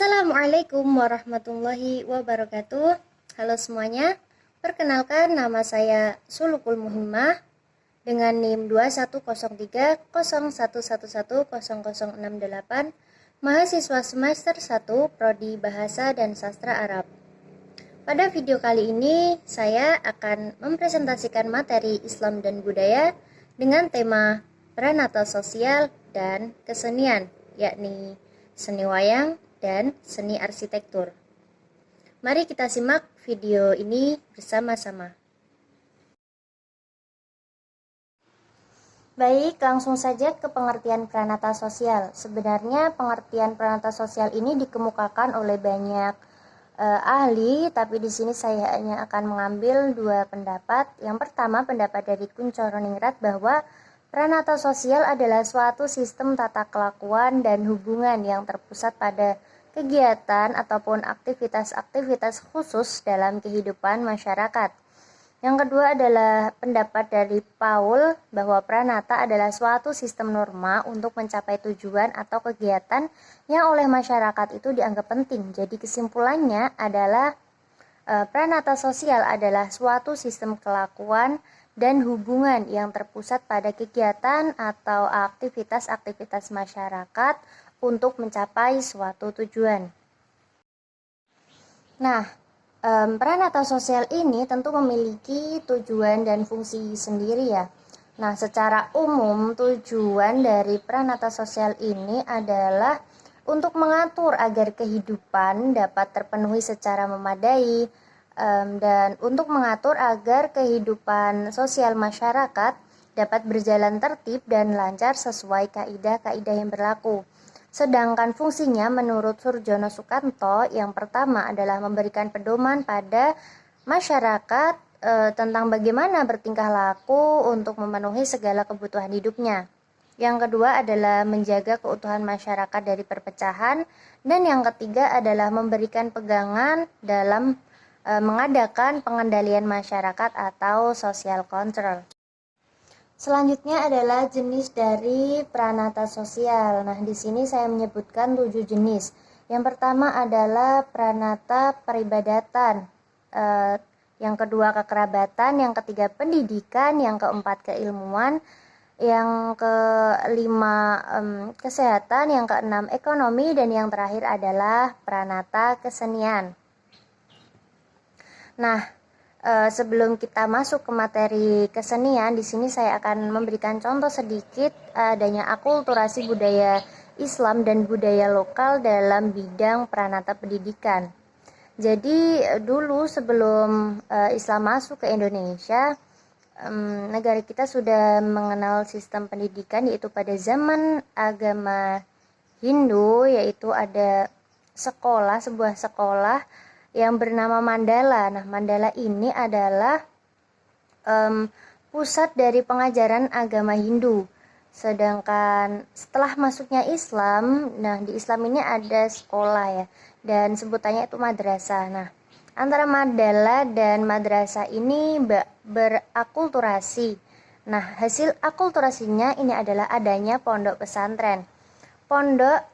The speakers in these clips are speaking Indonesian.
Assalamualaikum warahmatullahi wabarakatuh. Halo semuanya, perkenalkan nama saya Sulukul Muhimmah dengan NIM 21030111100668, mahasiswa semester 1 Prodi Bahasa dan Sastra Arab. Pada video kali ini saya akan mempresentasikan materi Islam dan budaya dengan tema Pranata Sosial dan Kesenian, yakni seni wayang dan seni arsitektur. Mari kita simak video ini bersama-sama. Baik, langsung saja ke pengertian pranata sosial. Sebenarnya pengertian pranata sosial ini dikemukakan oleh banyak ahli, tapi di sini saya hanya akan mengambil dua pendapat. Yang pertama, pendapat dari Kunchoro-Ningrat bahwa pranata sosial adalah suatu sistem tata kelakuan dan hubungan yang terpusat pada kegiatan ataupun aktivitas-aktivitas khusus dalam kehidupan masyarakat. Yang kedua adalah pendapat dari Paul bahwa pranata adalah suatu sistem norma untuk mencapai tujuan atau kegiatan yang oleh masyarakat itu dianggap penting. Jadi kesimpulannya adalah pranata sosial adalah suatu sistem kelakuan dan hubungan yang terpusat pada kegiatan atau aktivitas-aktivitas masyarakat untuk mencapai suatu tujuan. Nah, pranata sosial ini tentu memiliki tujuan dan fungsi sendiri ya. Nah, secara umum tujuan dari pranata sosial ini adalah untuk mengatur agar kehidupan dapat terpenuhi secara memadai, dan untuk mengatur agar kehidupan sosial masyarakat dapat berjalan tertib dan lancar sesuai kaidah-kaidah yang berlaku. Sedangkan fungsinya menurut Surjono Sukanto yang pertama adalah memberikan pedoman pada masyarakat tentang bagaimana bertingkah laku untuk memenuhi segala kebutuhan hidupnya. Yang kedua adalah menjaga keutuhan masyarakat dari perpecahan, dan yang ketiga adalah memberikan pegangan dalam mengadakan pengendalian masyarakat atau social control. Selanjutnya adalah jenis dari pranata sosial. Nah, di sini saya menyebutkan 7 jenis. Yang pertama adalah pranata peribadatan, yang kedua kekerabatan, yang ketiga pendidikan, yang keempat keilmuan, yang kelima kesehatan, yang keenam ekonomi, dan yang terakhir adalah pranata kesenian. Nah, sebelum kita masuk ke materi kesenian, di sini saya akan memberikan contoh sedikit adanya akulturasi budaya Islam dan budaya lokal dalam bidang pranata pendidikan. Jadi dulu sebelum Islam masuk ke Indonesia, negara kita sudah mengenal sistem pendidikan, yaitu pada zaman agama Hindu, yaitu ada sebuah sekolah yang bernama Mandala. Nah, Mandala ini adalah pusat dari pengajaran agama Hindu. Sedangkan setelah masuknya Islam, nah di Islam ini ada sekolah ya, dan sebutannya itu madrasah. Nah, antara Mandala dan madrasah ini berakulturasi. Nah, hasil akulturasinya ini adalah adanya pondok pesantren. Pondok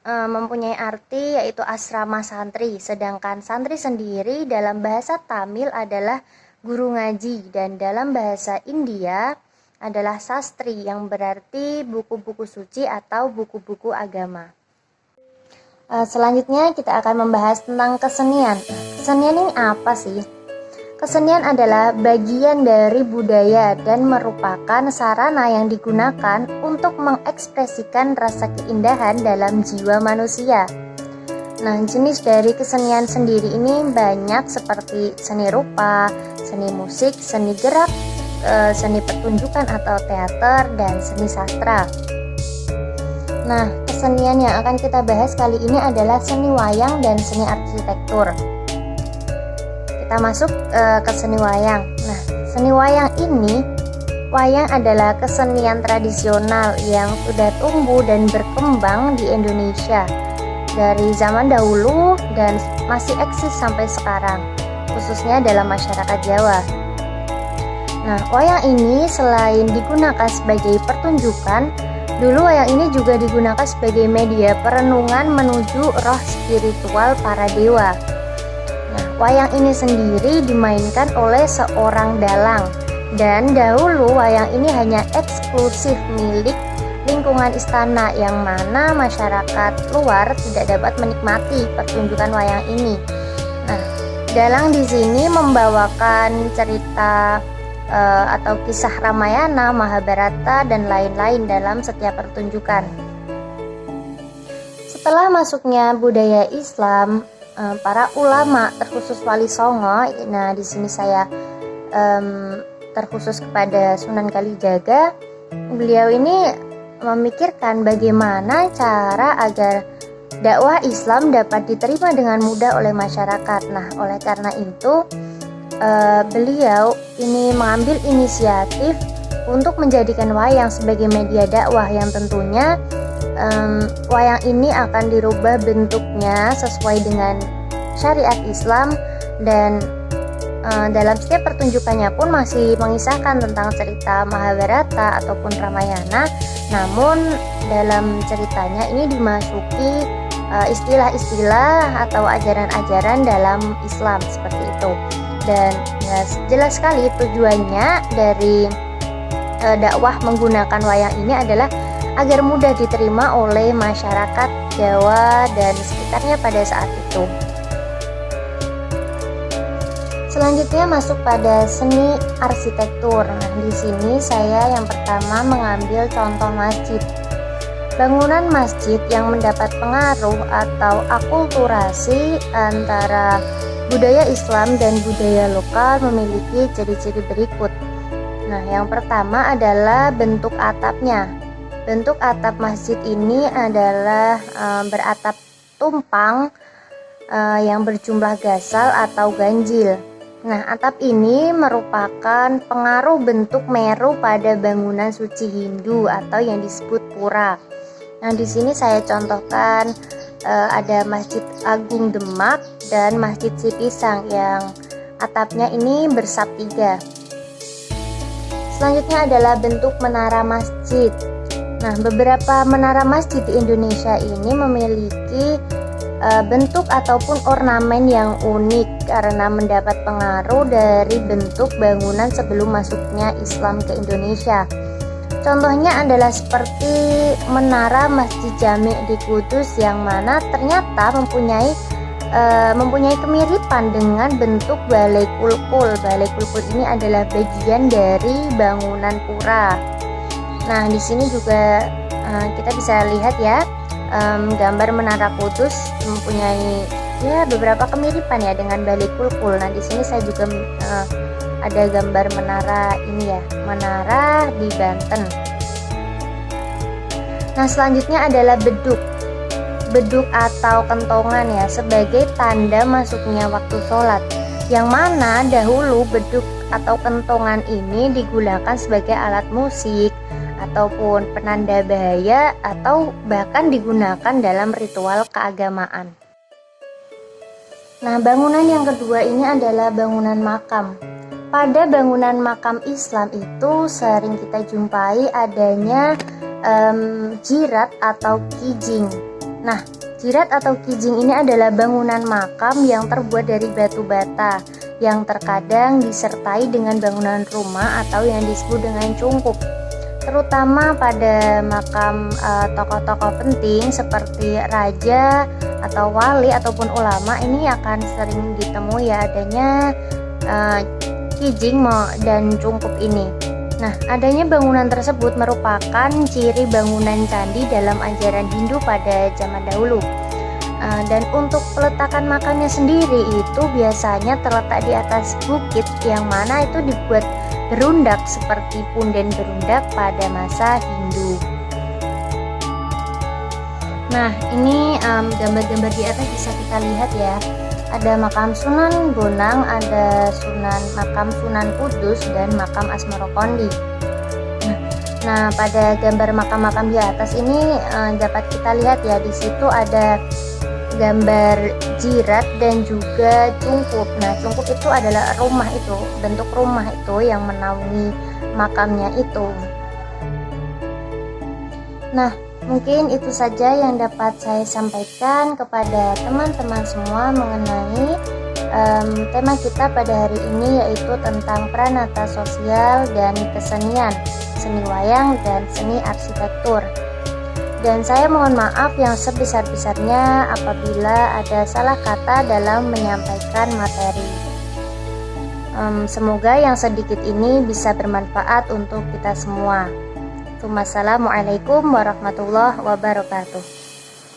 mempunyai arti yaitu asrama santri, sedangkan santri sendiri dalam bahasa Tamil adalah guru ngaji, dan dalam bahasa India adalah sastri yang berarti buku-buku suci atau buku-buku agama. Selanjutnya kita akan membahas tentang kesenian. Kesenian ini apa sih? Kesenian adalah bagian dari budaya dan merupakan sarana yang digunakan untuk mengekspresikan rasa keindahan dalam jiwa manusia. Nah, jenis dari kesenian sendiri ini banyak seperti seni rupa, seni musik, seni gerak, seni pertunjukan atau teater, dan seni sastra. Nah, kesenian yang akan kita bahas kali ini adalah seni wayang dan seni arsitektur. Kita masuk ke seni wayang. Nah, seni wayang adalah kesenian tradisional yang sudah tumbuh dan berkembang di Indonesia dari zaman dahulu dan masih eksis sampai sekarang, khususnya dalam masyarakat Jawa. Nah, wayang ini selain digunakan sebagai pertunjukan, Dulu wayang ini juga digunakan sebagai media perenungan menuju roh spiritual para dewa. Nah, wayang ini sendiri dimainkan oleh seorang dalang, dan dahulu wayang ini hanya eksklusif milik lingkungan istana, yang mana masyarakat luar tidak dapat menikmati pertunjukan wayang ini. Nah, dalang di sini membawakan cerita atau kisah Ramayana, Mahabharata, dan lain-lain dalam setiap pertunjukan. Setelah masuknya budaya Islam, para ulama terkhusus Wali Songo, nah di sini saya terkhusus kepada Sunan Kalijaga, beliau ini memikirkan bagaimana cara agar dakwah Islam dapat diterima dengan mudah oleh masyarakat. Nah, oleh karena itu beliau ini mengambil inisiatif untuk menjadikan wayang sebagai media dakwah, yang tentunya wayang ini akan dirubah bentuknya sesuai dengan syariat Islam, dan dalam setiap pertunjukannya pun masih mengisahkan tentang cerita Mahabharata ataupun Ramayana, namun dalam ceritanya ini dimasuki istilah-istilah atau ajaran-ajaran dalam Islam seperti itu. Dan ya, jelas sekali tujuannya dari dakwah menggunakan wayang ini adalah agar mudah diterima oleh masyarakat Jawa dan sekitarnya pada saat itu. Selanjutnya masuk pada seni arsitektur. Nah, di sini saya yang pertama mengambil contoh masjid. Bangunan masjid yang mendapat pengaruh atau akulturasi antara budaya Islam dan budaya lokal memiliki ciri-ciri berikut. Nah, yang pertama adalah bentuk atapnya. Bentuk atap masjid ini adalah beratap tumpang yang berjumlah gasal atau ganjil. Nah, atap ini merupakan pengaruh bentuk meru pada bangunan suci Hindu atau yang disebut pura. Nah, di sini saya contohkan ada Masjid Agung Demak dan Masjid Cipisang yang atapnya ini bersap 3. Selanjutnya adalah bentuk menara masjid. Nah, beberapa menara masjid di Indonesia ini memiliki bentuk ataupun ornamen yang unik karena mendapat pengaruh dari bentuk bangunan sebelum masuknya Islam ke Indonesia. Contohnya adalah seperti menara Masjid Jami di Kudus, yang mana ternyata mempunyai kemiripan dengan bentuk Balai Kulkul. Balai Kulkul ini adalah bagian dari bangunan pura. Nah, di sini juga kita bisa lihat ya, gambar menara Kudus mempunyai ya beberapa kemiripan ya dengan Balai Kulkul. Nah, di sini saya juga ada gambar menara ini ya, menara di Banten. Nah, selanjutnya adalah beduk. Beduk atau kentongan ya, sebagai tanda masuknya waktu sholat, yang mana dahulu beduk atau kentongan ini digunakan sebagai alat musik ataupun penanda bahaya, atau bahkan digunakan dalam ritual keagamaan. Nah, bangunan yang kedua ini adalah bangunan makam. Pada bangunan makam Islam itu sering kita jumpai adanya jirat atau kijing. Nah, jirat atau kijing ini adalah bangunan makam yang terbuat dari batu bata, yang terkadang disertai dengan bangunan rumah atau yang disebut dengan cungkup. Terutama pada makam tokoh-tokoh penting seperti raja atau wali ataupun ulama, ini akan sering ditemui ya adanya kijing dan cungkup ini. Nah, adanya bangunan tersebut merupakan ciri bangunan candi dalam ajaran Hindu pada zaman dahulu. Dan untuk peletakan makamnya sendiri itu biasanya terletak di atas bukit, yang mana itu dibuat berundak seperti punden berundak pada masa Hindu. Nah, ini gambar-gambar di atas bisa kita lihat ya. Ada makam Sunan Bonang, ada makam Sunan Kudus, dan makam Asmarokondi. Nah, pada gambar makam-makam di atas ini dapat kita lihat ya, di situ ada gambar jirat dan juga cungkup. Nah, cungkup itu adalah rumah itu, bentuk rumah itu yang menaungi makamnya itu. Nah, mungkin itu saja yang dapat saya sampaikan kepada teman-teman semua mengenai tema kita pada hari ini, yaitu tentang pranata sosial dan kesenian, seni wayang dan seni arsitektur. Dan saya mohon maaf yang sebesar-besarnya apabila ada salah kata dalam menyampaikan materi. Semoga yang sedikit ini bisa bermanfaat untuk kita semua. Wassalamualaikum warahmatullahi wabarakatuh.